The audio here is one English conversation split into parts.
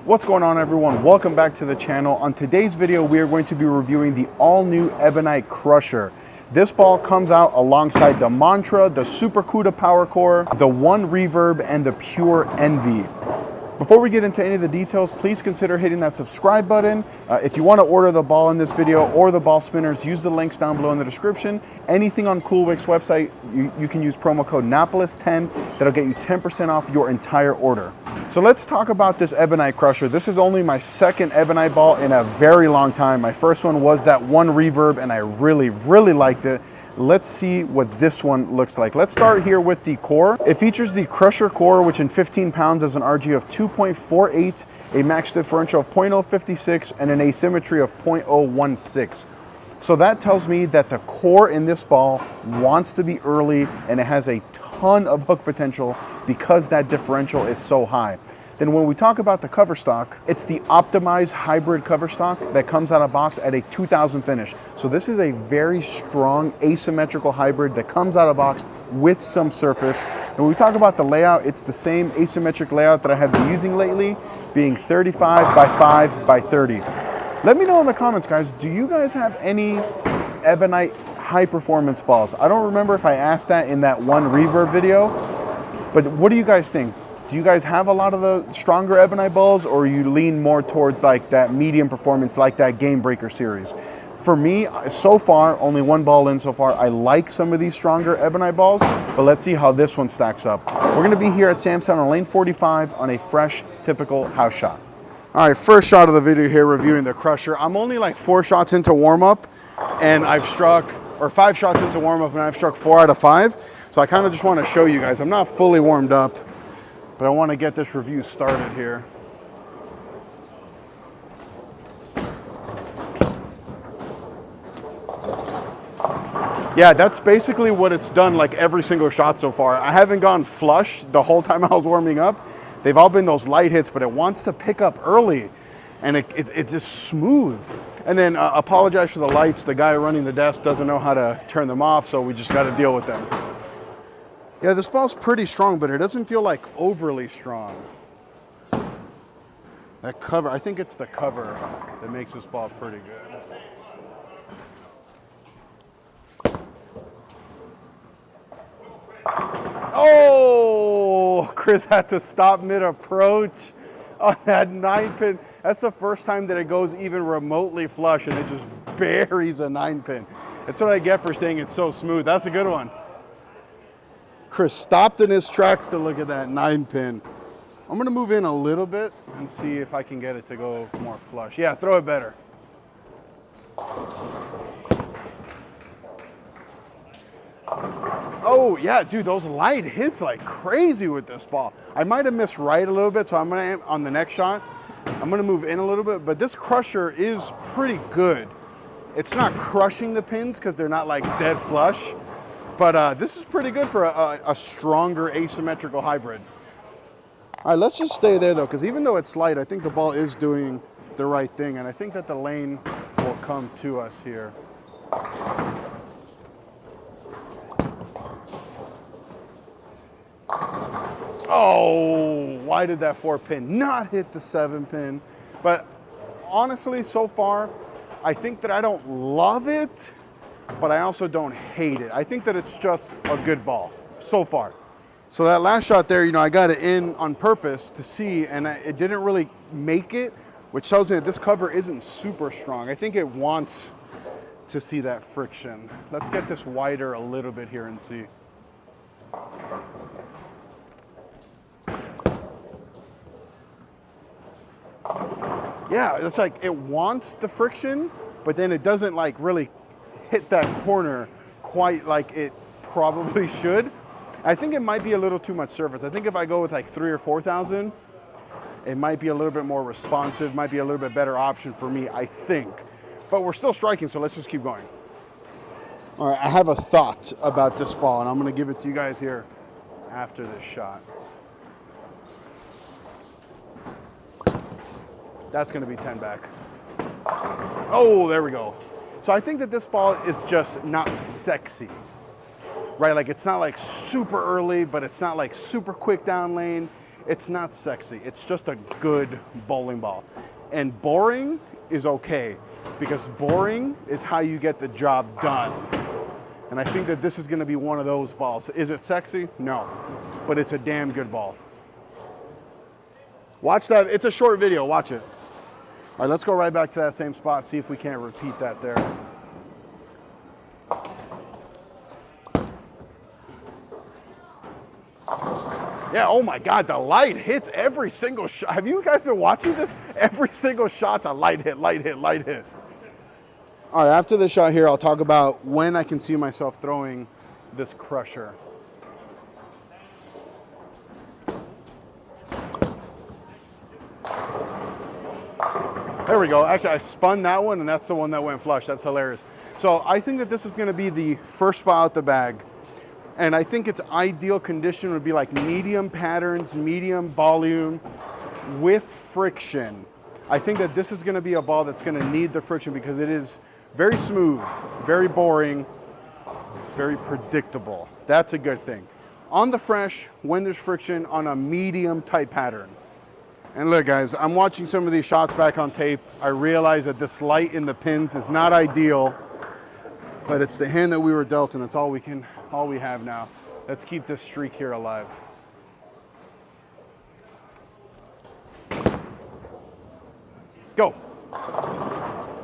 What's going on, everyone? Welcome back to the channel. On today's video, we are going to be reviewing the all-new Ebonite Crusher. This ball comes out alongside the Mantra, the Super CUDA Power Core, the One Reverb, and the Pure Envy. Before we get into any of the details, please consider hitting that subscribe button. If you want to order the ball in this video or the ball spinners, use the links down below in the description. Anything on Coolwick's website, you can use promo code Napoles10. That'll get you 10% off your entire order. So let's talk about this Ebonite Crusher. This is only my second Ebonite ball in a very long time. My first one was that One Reverb, and I really liked it. Let's see what this one looks like. Let's start here with the core. It features the Crusher core, which in 15 pounds has an RG of 2.48, a max differential of 0.056, and an asymmetry of 0.016. So that tells me that the core in this ball wants to be early, and it has a ton of hook potential because that differential is so high. Then when we talk about the cover stock, it's the optimized hybrid cover stock that comes out of box at a 2000 finish. So this is a very strong asymmetrical hybrid that comes out of box with some surface. And when we talk about the layout, it's the same asymmetric layout that I have been using lately, being 35 by 5 by 30. Let me know in the comments, guys, do you guys have any Ebonite high performance balls? I don't remember if I asked that in that One Reverb video, but what do you guys think? Do you guys have a lot of the stronger Ebonite balls, or you lean more towards like that medium performance, like that Game Breaker series? For me, so far, only one ball in so far, I like some of these stronger Ebonite balls, but let's see how this one stacks up. We're gonna be here at Sam's on lane 45 on a fresh, typical house shot. All right, first shot of the video here reviewing the Crusher. I'm only like 4 shots into warm up, and I've struck, or 5 shots into warm up, and I've struck 4 out of 5. So I kind of just wanna show you guys, I'm not fully warmed up, but I want to get this review started here. Yeah, that's basically what it's done like every single shot so far. I haven't gone flush the whole time I was warming up. They've all been those light hits, but it wants to pick up early, and it's just smooth. And then apologize for the lights. The guy running the desk doesn't know how to turn them off, so we just got to deal with them. Yeah, this ball's pretty strong, but it doesn't feel like overly strong. That cover, I think it's the cover that makes this ball pretty good. Oh, Chris had to stop mid-approach on that 9-pin. That's the first time that it goes even remotely flush, and it just buries a 9-pin. That's what I get for saying it's so smooth. That's a good one. Chris stopped in his tracks to look at that 9-pin. I'm gonna move in a little bit and see if I can get it to go more flush. Yeah, throw it better. Oh yeah, dude, those light hits like crazy with this ball. I might have missed right a little bit, so I'm gonna, on the next shot, I'm gonna move in a little bit, but this Crusher is pretty good. It's not crushing the pins because they're not like dead flush. But this is pretty good for a stronger asymmetrical hybrid. All right, let's just stay there though, because even though it's light, I think the ball is doing the right thing, and I think that the lane will come to us here. Oh, why did that 4-pin not hit the 7-pin? But honestly, so far, I think that I don't love it, but I also don't hate it. I think that it's just a good ball so far. So that last shot there, you know, I got it in on purpose to see, and it didn't really make it, which tells me that this cover isn't super strong. I think it wants to see that friction. Let's get this wider a little bit here and see. Yeah, it's like it wants the friction, but then it doesn't like really hit that corner quite like it probably should. I think it might be a little too much surface. I think if I go with like 3,000 or 4,000, it might be a little bit more responsive, might be a little bit better option for me, I think. But we're still striking, so let's just keep going. All right, I have a thought about this ball, and I'm gonna give it to you guys here after this shot. That's gonna be 10 back. Oh, there we go. So I think that this ball is just not sexy, right? Like it's not like super early, but it's not like super quick down lane. It's not sexy. It's just a good bowling ball. And boring is okay, because boring is how you get the job done. And I think that this is gonna be one of those balls. Is it sexy? No, but it's a damn good ball. Watch that, it's a short video, watch it. All right, let's go right back to that same spot, see if we can't repeat that there. Yeah, oh my God, the light hits every single shot. Have you guys been watching this? Every single shot's a light hit, light hit, light hit. All right, after this shot here, I'll talk about when I can see myself throwing this crusher. There we go. Actually, I spun that one, and that's the one that went flush. That's hilarious. So I think that this is going to be the first spot out the bag. And I think its ideal condition would be like medium patterns, medium volume with friction. I think that this is going to be a ball that's going to need the friction because it is very smooth, very boring, very predictable. That's a good thing. On the fresh, when there's friction, on a medium type pattern. And look guys, I'm watching some of these shots back on tape. I realize that this light in the pins is not ideal, but it's the hand that we were dealt and it's all we have now. Let's keep this streak here alive. Go.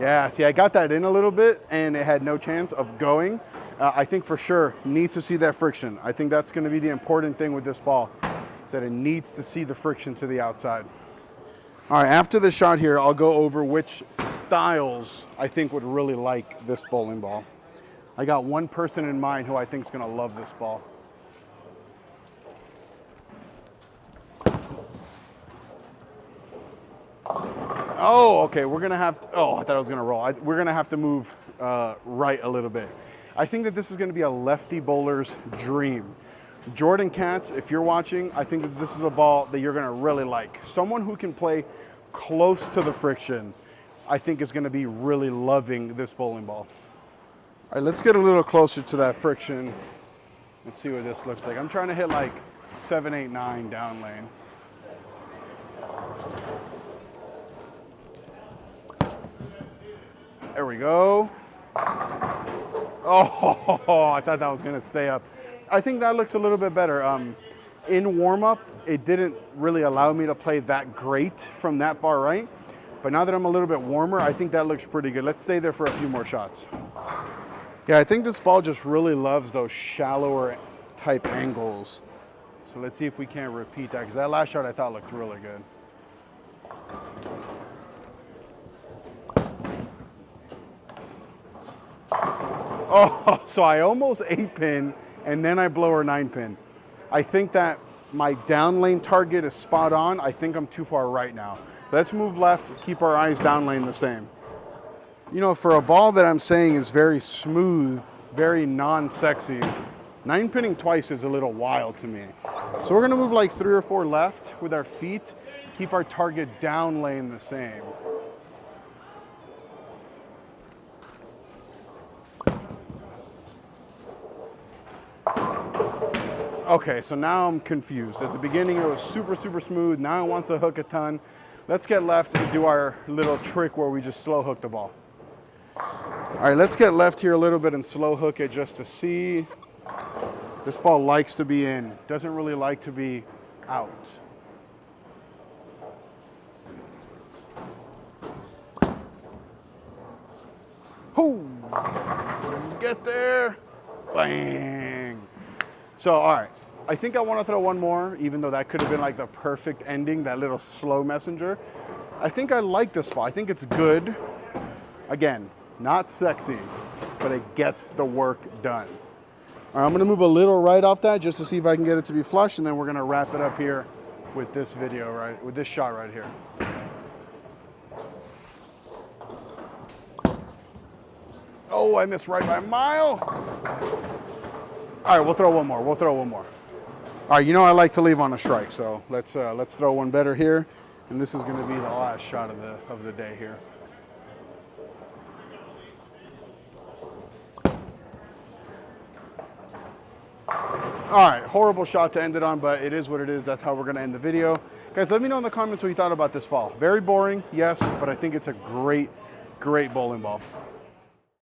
Yeah, see, I got that in a little bit and it had no chance of going. I think for sure needs to see that friction. I think that's going to be the important thing with this ball, is that it needs to see the friction to the outside. All right, after the shot here, I'll go over which styles I think would really like this bowling ball. I got one person in mind who I think is going to love this ball. Oh, okay, we're going to have to, oh, I thought I was going to roll. We're going to have to move right a little bit. I think that this is going to be a lefty bowler's dream. Jordan Katz, if you're watching, I think that this is a ball that you're going to really like. Someone who can play close to the friction, I think is going to be really loving this bowling ball. All right, let's get a little closer to that friction and see what this looks like. I'm trying to hit like 7, 8, 9 down lane. There we go. Oh, I thought that was going to stay up. I think that looks a little bit better. In warm-up, it didn't really allow me to play that great from that far right. But now that I'm a little bit warmer, I think that looks pretty good. Let's stay there for a few more shots. Yeah, I think this ball just really loves those shallower type angles. So let's see if we can't repeat that, because that last shot I thought looked really good. Oh, so I almost 8-pin, and then I blow her 9-pin. I think that my down lane target is spot on. I think I'm too far right now. Let's move left, keep our eyes down lane the same. You know, for a ball that I'm saying is very smooth, very non-sexy, 9-pinning twice is a little wild to me. So we're gonna move like 3 or 4 left with our feet, keep our target down lane the same. Okay, so now I'm confused. At the beginning it was super, super smooth. Now it wants to hook a ton. Let's get left and do our little trick where we just slow hook the ball. All right, let's get left here a little bit and slow hook it just to see. This ball likes to be in, doesn't really like to be out. Hoo! Get there. Bang. So, all right. I think I want to throw one more, even though that could have been like the perfect ending, that little slow messenger. I think I like this ball. I think it's good. Again, not sexy, but it gets the work done. All right, I'm gonna move a little right off that just to see if I can get it to be flush, and then we're gonna wrap it up here with this video, right, with this shot right here. Oh, I missed right by a mile. All right, we'll throw one more. We'll throw one more. All right, you know I like to leave on a strike, so let's throw one better here, and this is going to be the last shot of the day here. All right, horrible shot to end it on, but it is what it is. That's how we're gonna end the video. Guys, let me know in the comments what you thought about this ball. Very boring, yes, but I think it's a great, great bowling ball.